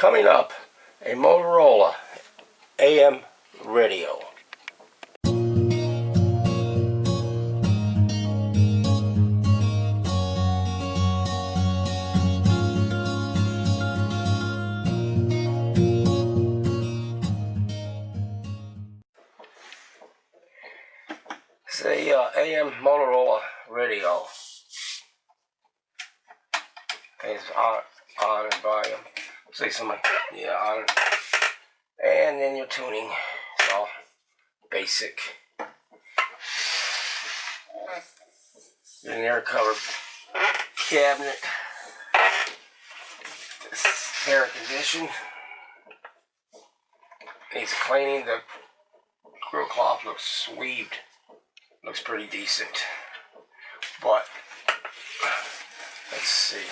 Coming up, a Motorola AM radio. It's a AM Motorola radio. It's on and volume. See somebody? Yeah, on. And then your tuning. It's all basic. An air covered cabinet. This is air conditioned. Needs cleaning. The grill cloth looks weaved. Looks pretty decent. But let's see.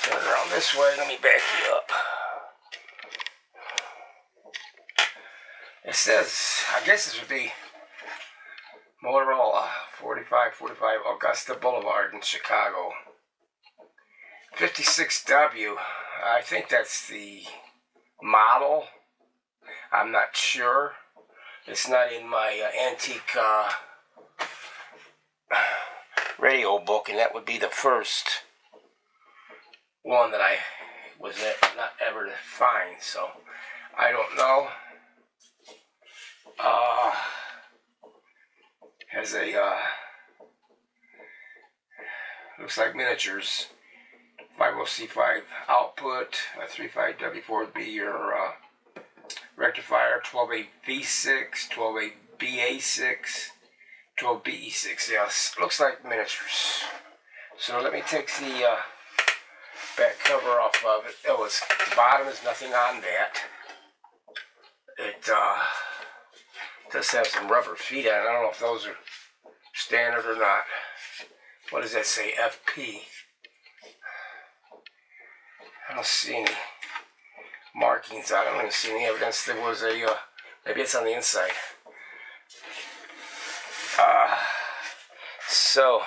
Turn it around this way. Let me back you up. It says, I guess this would be Motorola 4545 Augusta Boulevard in Chicago. 56W. I think that's the model. I'm not sure. It's not in my antique radio book, and that would be the first one that I was not ever to find, so I don't know. Has a looks like miniatures. 50C5 output. 35W4 would be your rectifier. 12A-V6, 12A-BA6, 12BE6. Yes, looks like miniatures. So let me take the back cover off of it. The bottom is nothing on that. It does have some rubber feet on it. I don't know if those are standard or not. What does that say? FP. I don't see any markings. I don't even see any evidence there was a, maybe it's on the inside. So,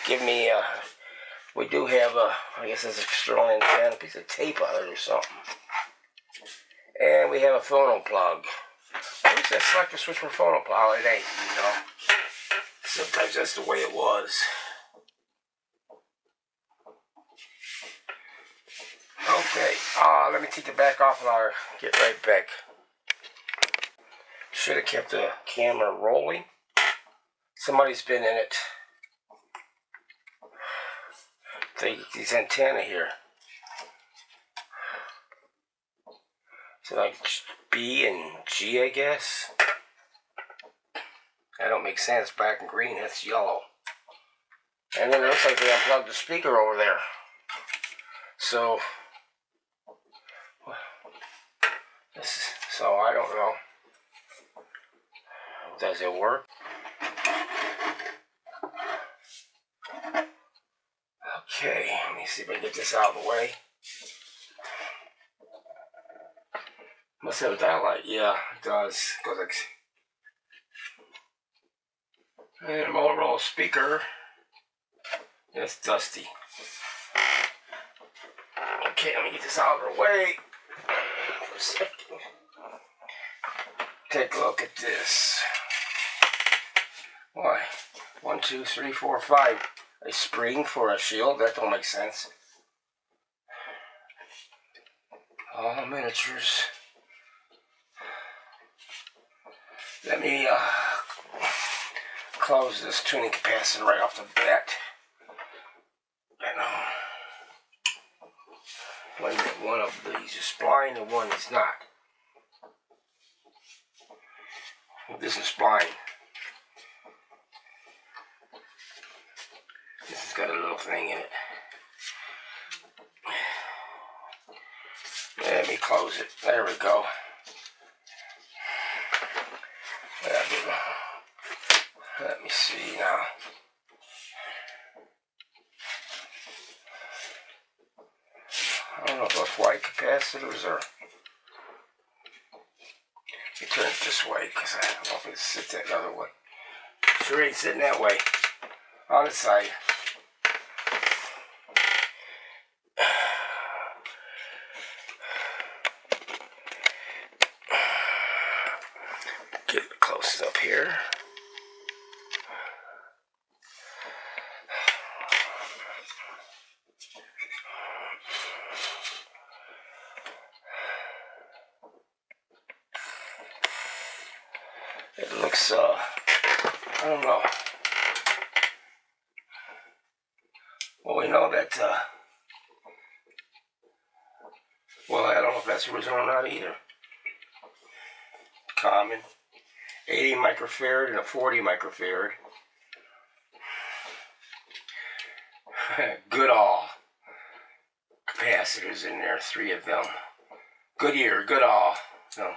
give me, we do have I guess it's a strong antenna, a piece of tape on it or something. And we have a phono plug. Why does that selector switch for phono plug? It ain't, you know. Sometimes that's the way it was. Okay, let me take the back off and I'll get right back. Should have kept the camera rolling. Somebody's been in it. These antennae here. So like B and G, I guess. That don't make sense. Black and green, that's yellow. And then it looks like they unplugged the speaker over there. So I don't know. Does it work? Okay, let me see if I can get this out of the way. Must have a dial light. Yeah, it does. Goes like. And a Motorola speaker. It's dusty. Okay, let me get this out of the way. For a second. Take a look at this. Why? 1, 2, 3, 4, 5. A spring for a shield? That don't make sense. All miniatures. Let me close this tuning capacitor right off the bat. One of these is spline and one is not. This is spline. This has got a little thing in it. Let me close it. There we go. Let me see now. I don't know if those white capacitors are. Let me turn it this way because I don't know if it's sit that other way. Sure ain't sitting that way. On the side. It looks, I don't know. Well, we know that, well, I don't know if that's original or not either. Common. 80 microfarad and a 40 microfarad. Good all. Capacitors in there, 3 of them. Goodyear, good all. So,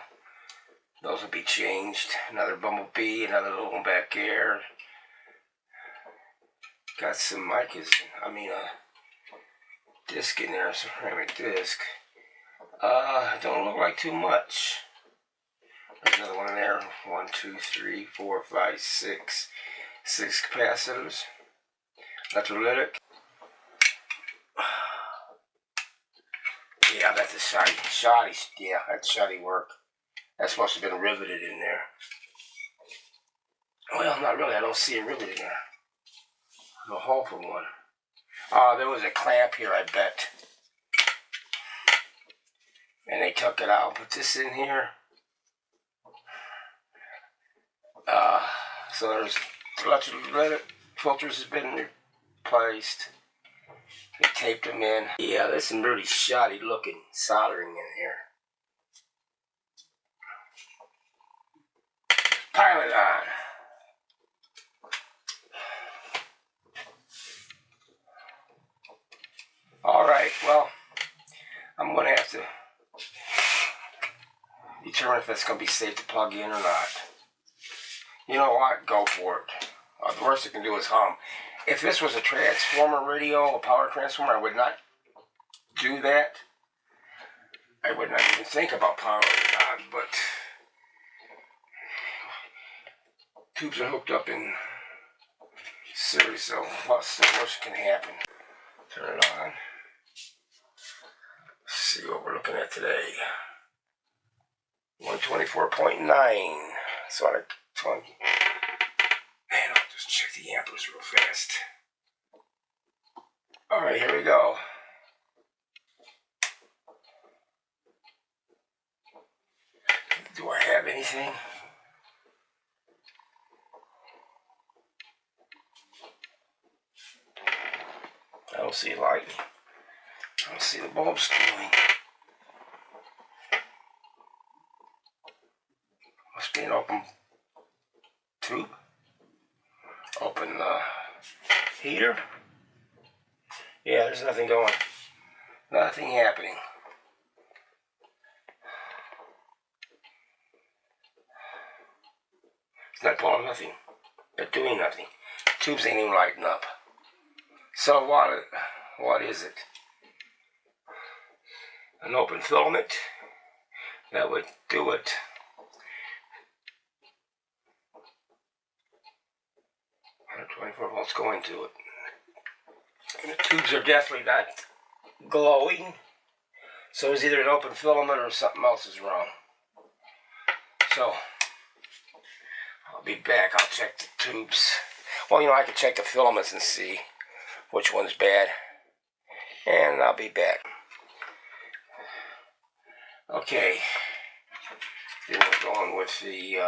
those will be changed. Another bumblebee, another little one back there. Got some micas, disc in there, ceramic disc. Don't look like too much. There's another one in there. 1, 2, 3, 4, 5, 6. 6 capacitors. Electrolytic. Yeah, that's a shoddy. Yeah, that's shoddy work. That's supposed to have been riveted in there. Well, not really. I don't see it riveted in there. No hole for one. There was a clamp here, I bet. And they took it out. Put this in here. So there's electrolytic filters has been replaced. They taped them in. Yeah, there's some really shoddy looking soldering in here. Pile it on. Alright, well, I'm going to have to determine if it's going to be safe to plug in or not. You know what? Go for it. The worst it can do is hum. If this was a transformer radio, a power transformer, I would not do that. I would not even think about powering it on, but tubes are hooked up in series, so what's the worst can happen? Turn it on. See what we're looking at today. 124.9. So I and I'll just check the amperes real fast. Alright, here we go. Do I have anything? I don't see light. I don't see the bulbs going. Must be an open tube. Open the heater. Yeah, there's nothing going. Nothing happening. It's not pulling nothing. But doing nothing. Tubes ain't even lighting up. So what is it? An open filament? That would do it. Volts going to it. And the tubes are definitely not glowing. So it's either an open filament or something else is wrong. So I'll be back. I'll check the tubes. Well, I can check the filaments and see which one's bad. And I'll be back. Okay. Then we're going with the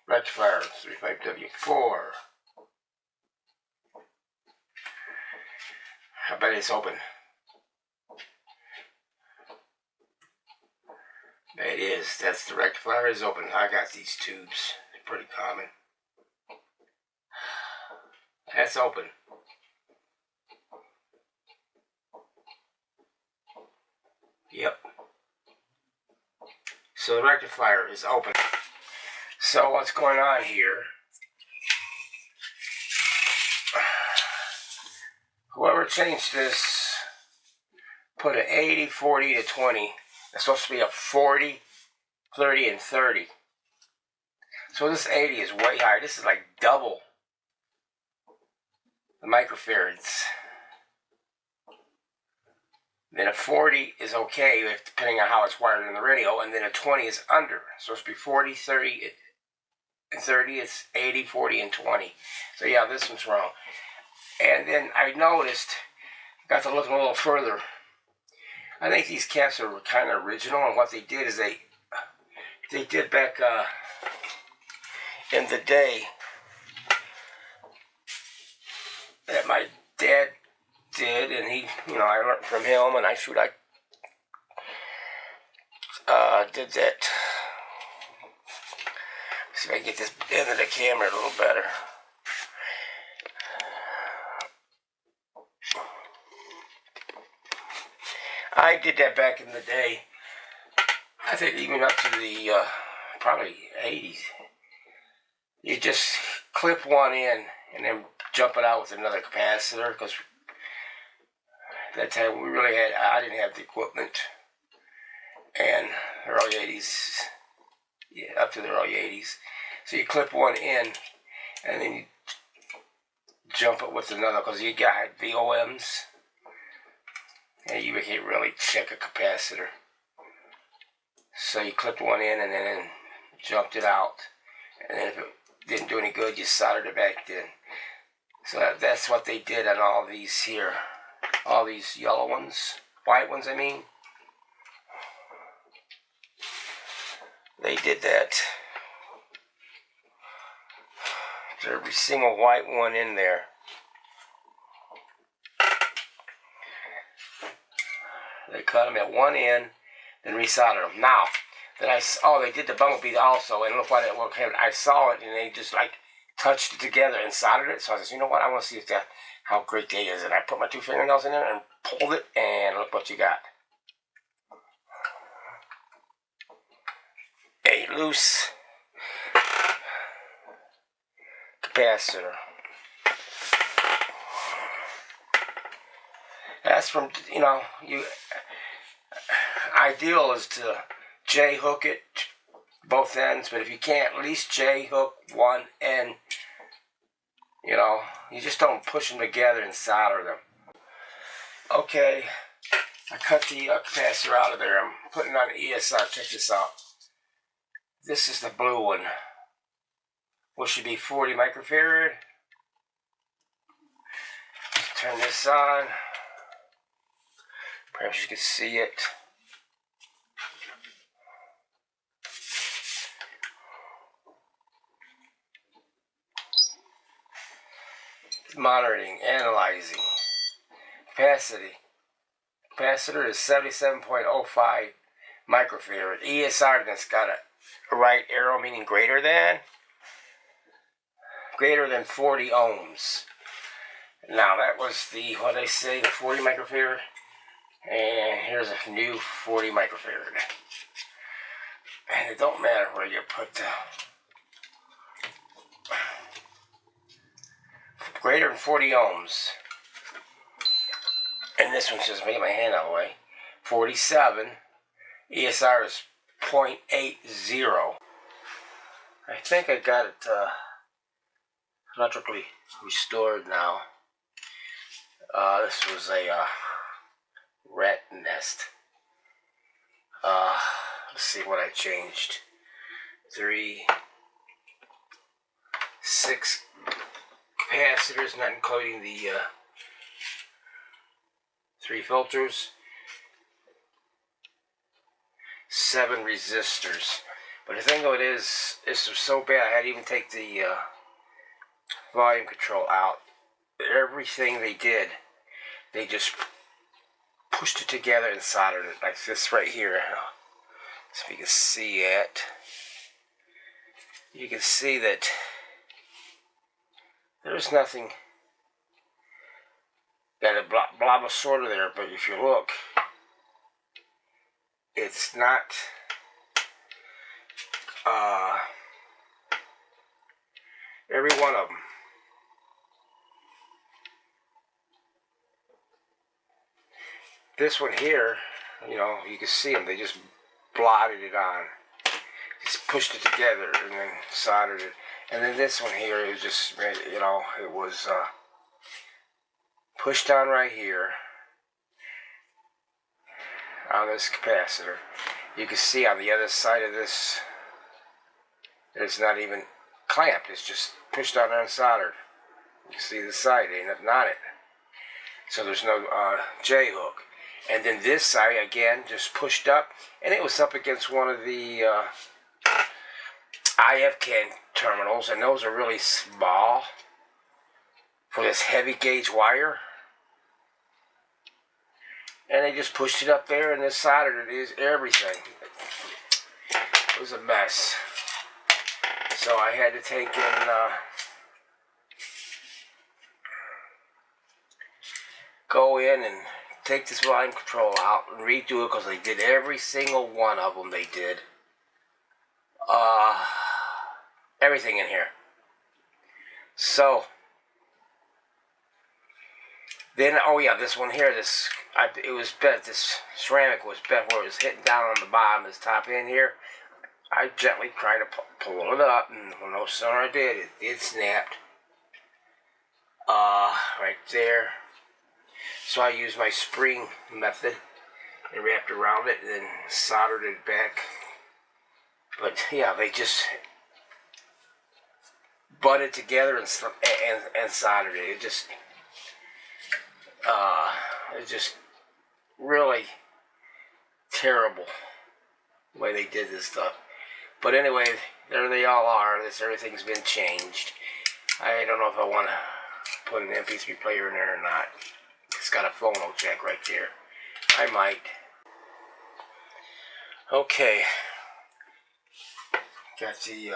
rectifier 35W4. I bet it's open. It is. That's the rectifier is open. I got these tubes. They're pretty common. That's open. Yep. So the rectifier is open. So what's going on here? Whoever changed this put an 80, 40 to 20. It's supposed to be a 40, 30, and 30. So this 80 is way higher. This is like double the microfarads. Then a 40 is okay, depending on how it's wired in the radio, and then a 20 is under. So it's supposed to be 40, 30, and 30. It's 80, 40, and 20. So yeah, this one's wrong. And then I noticed got to looking a little further. I think these caps are kind of original, and what they did is they did back in the day that my dad did, and he, I learned from him, and I did that. See if I can get this into the camera a little better. I did that back in the day. I think even up to the probably 80s. You just clip one in and then jump it out with another capacitor, because that time I didn't have the equipment. And early 80s, yeah, up to the early 80s. So you clip one in and then you jump it with another, because you got VOMs. And you can't really check a capacitor. So you clipped one in and then jumped it out. And then if it didn't do any good, you soldered it back in. So that's what they did on all these here. All these yellow ones. White ones, I mean. They did that. There's every single white one in there. They cut them at one end, then resoldered them. Now, they did the bumblebee also, and look what happened. I saw it, and they just like touched it together and soldered it. So I said, you know what? I want to see how great that is. And I put my 2 fingernails in there and pulled it, and look what you got. A loose capacitor. That's from, ideal is to J-hook it both ends, but if you can't, at least J-hook one end. You just don't push them together and solder them. Okay, I cut the capacitor out of there. I'm putting it on ESR. Check this out. This is the blue one, which should be 40 microfarad. Turn this on. Perhaps you can see it. It's monitoring, analyzing. Capacity. Capacitor is 77.05 microfarad. ESR that's got a right arrow, meaning greater than 40 ohms. Now that was the 40 microfarad. And here's a new 40 microfarad. And it don't matter where you put the greater than 40 ohms. And this one's just making my hand out of the way. 47. ESR is 0.80. I think I got it electrically restored now. This was a rat nest. Let's see what I changed. 6 capacitors, not including the 3 filters. 7 resistors. But the thing of it is, this was so bad I had to even take the volume control out. Everything they did, they just pushed it together and soldered it like this right here. So if you can see it, you can see that there's nothing, got a blob of solder there, but if you look, it's not every one of them. This one here, you can see them, they just blotted it on. Just pushed it together and then soldered it. And then this one here is just, it was pushed on right here on this capacitor. You can see on the other side of this, it's not even clamped, it's just pushed on and soldered. You can see the side, ain't nothing on it. so there's no J hook. And then this side again just pushed up, and it was up against one of the IF can terminals, and those are really small for this heavy gauge wire. And they just pushed it up there, and this soldered it is everything. It was a mess. So I had to take in go in and take this volume control out and redo it, because they did every single one of them. They did everything in here. So then, oh yeah, this one here, it was bent. This ceramic was bent where it was hitting down on the bottom, this top end here. I gently tried to pull it up, and no sooner I did, it snapped. Right there. So I used my spring method and wrapped around it and then soldered it back. But yeah, they just butted together and soldered it. It just really terrible the way they did this stuff. But anyway, there they all are. Everything's been changed. I don't know if I want to put an MP3 player in there or not. It's got a phono jack right there. I might. Okay. Got the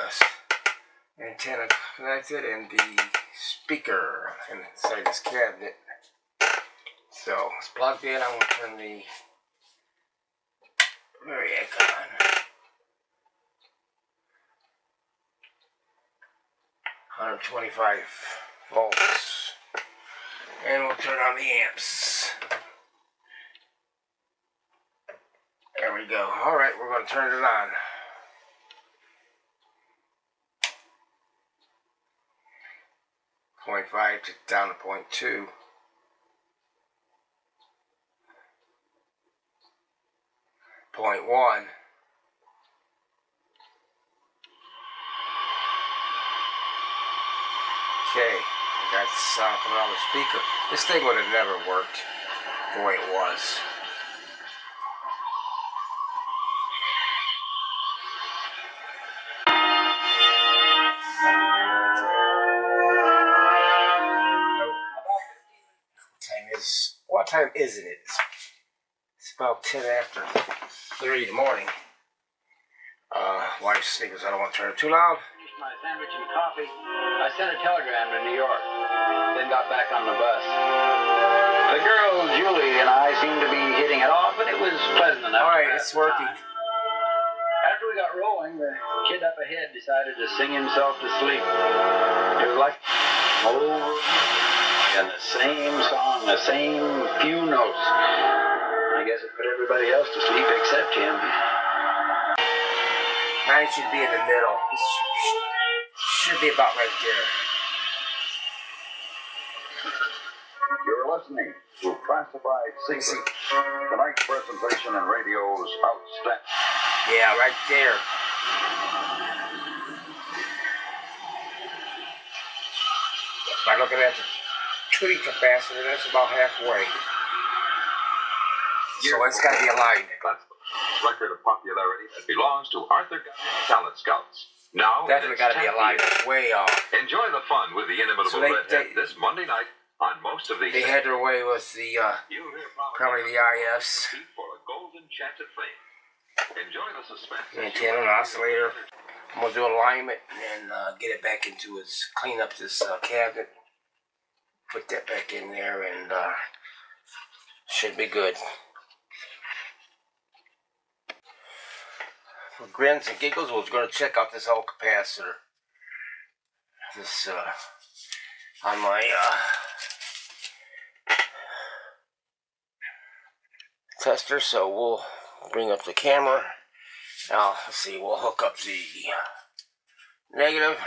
antenna connected and the speaker inside this cabinet. So it's plugged in. I'm going to turn the variac on. 125 volts. And we'll turn on the amps. There we go. Alright, we're going to turn it on. Point 0.5 down to 0.2. 0.1. Okay, I got the sound coming out of the speaker. This thing would have never worked the way it was. What time isn't it? It's about 10 after 3 in the morning. Wife's sleeping, so I don't want to turn it too loud. Finished my sandwich and coffee. I sent a telegram to New York, then got back on the bus. The girl, Julie, and I seemed to be hitting it off, but it was pleasant enough. Alright, it's working. After we got rolling, the kid up ahead decided to sing himself to sleep. It was like over and the same song, the same few notes. I guess it put everybody else to sleep except him. Mine should be in the middle. This should be about right there. You're listening to Classified Secrets. Tonight's presentation in radio's outstanding. Yeah, right there. By looking at the tuning capacitor, that's about halfway. So it's got to be aligned. Record of popularity that belongs to Arthur Guy Talent Scouts. Now Definitely got to be aligned. Way off. Enjoy the fun with the inimitable Redhead this Monday night on most of these. They had their way with the probably the IFs. For a golden chanted fame. Enjoy the suspense. Antenna and oscillator. I'm gonna do alignment and get it back into its. Clean up this cabinet. Put that back in there and should be good. For grins and giggles, we're going to check out this old capacitor. This on my tester. So we'll bring up the camera. Now let's see. We'll hook up the negative,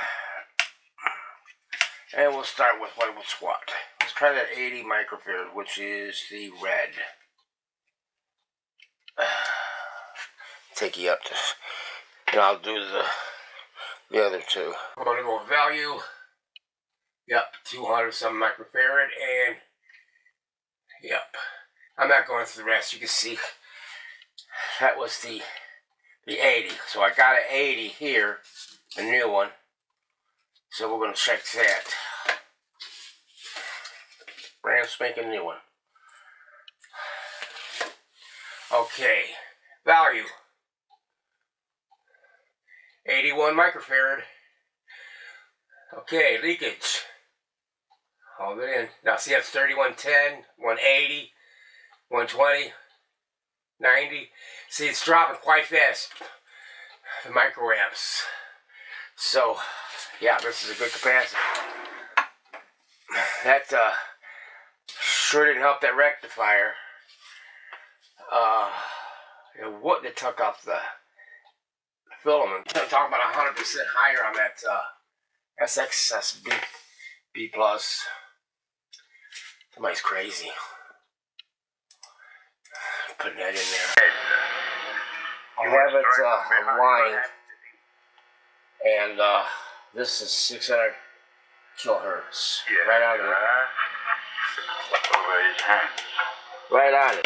and we'll start with what's what. Let's try that 80 microfarad, which is the red. Take you up to, and I'll do the other two. I'm going to go value. Yep, 200 some microfarad, and Yep. I'm not going through the rest. You can see that was the 80. So I got an 80 here, a new one. So we're going to check that. Brand spanking new one. Okay. Value. 81 microfarad. Okay, leakage. Hold it in. Now see that's 3110, 180, 120, 90. See it's dropping quite fast. The microamps. So yeah, this is a good capacity. That sure didn't help that rectifier. It wouldn't have took off the filament. I'm talking about 100% higher on that SXSB B plus. Somebody's crazy. Putting that in there. I have it aligned, and this is 600 kilohertz. Right on it. Right on it.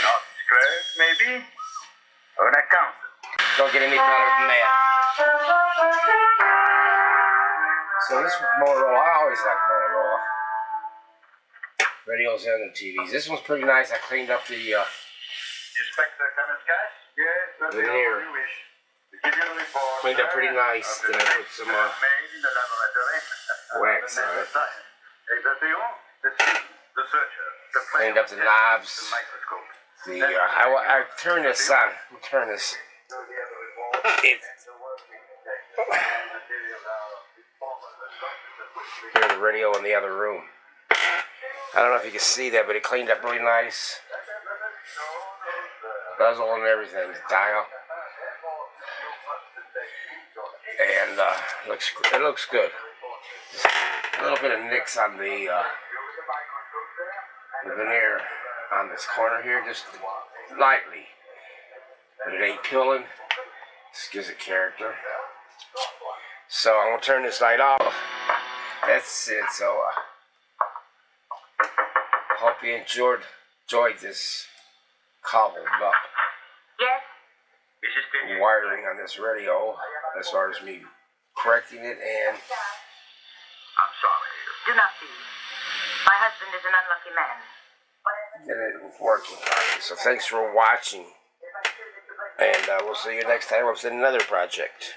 Not square, maybe? Or an account? Don't get any better than that. So this Motorola, I always like Motorola. Radios and the TVs. This one's pretty nice. I cleaned up the Inspector Clemens Cash? Yes, that's the veneer. only wish. To give you a report. Cleaned up pretty nice. Of the Then I put tests some made in the laboratory. wax The on it. Exactly. The seat, the searcher, the Cleaned up the knobs. the microscope. I turn this on. Turn this. Hear the radio in the other room. I don't know if you can see that, but it cleaned up really nice. Bezel and everything, dial. And it looks good. A little bit of nicks on the veneer on this corner here, just lightly. But it ain't peeling. This gives it character. So I'm gonna turn this light off. That's it. So hope you enjoyed this cobbled up wiring on this radio, as far as me correcting it, and I'm sorry. Do not be. My husband is an unlucky man. it working. So thanks for watching, and we'll see you next time with another project.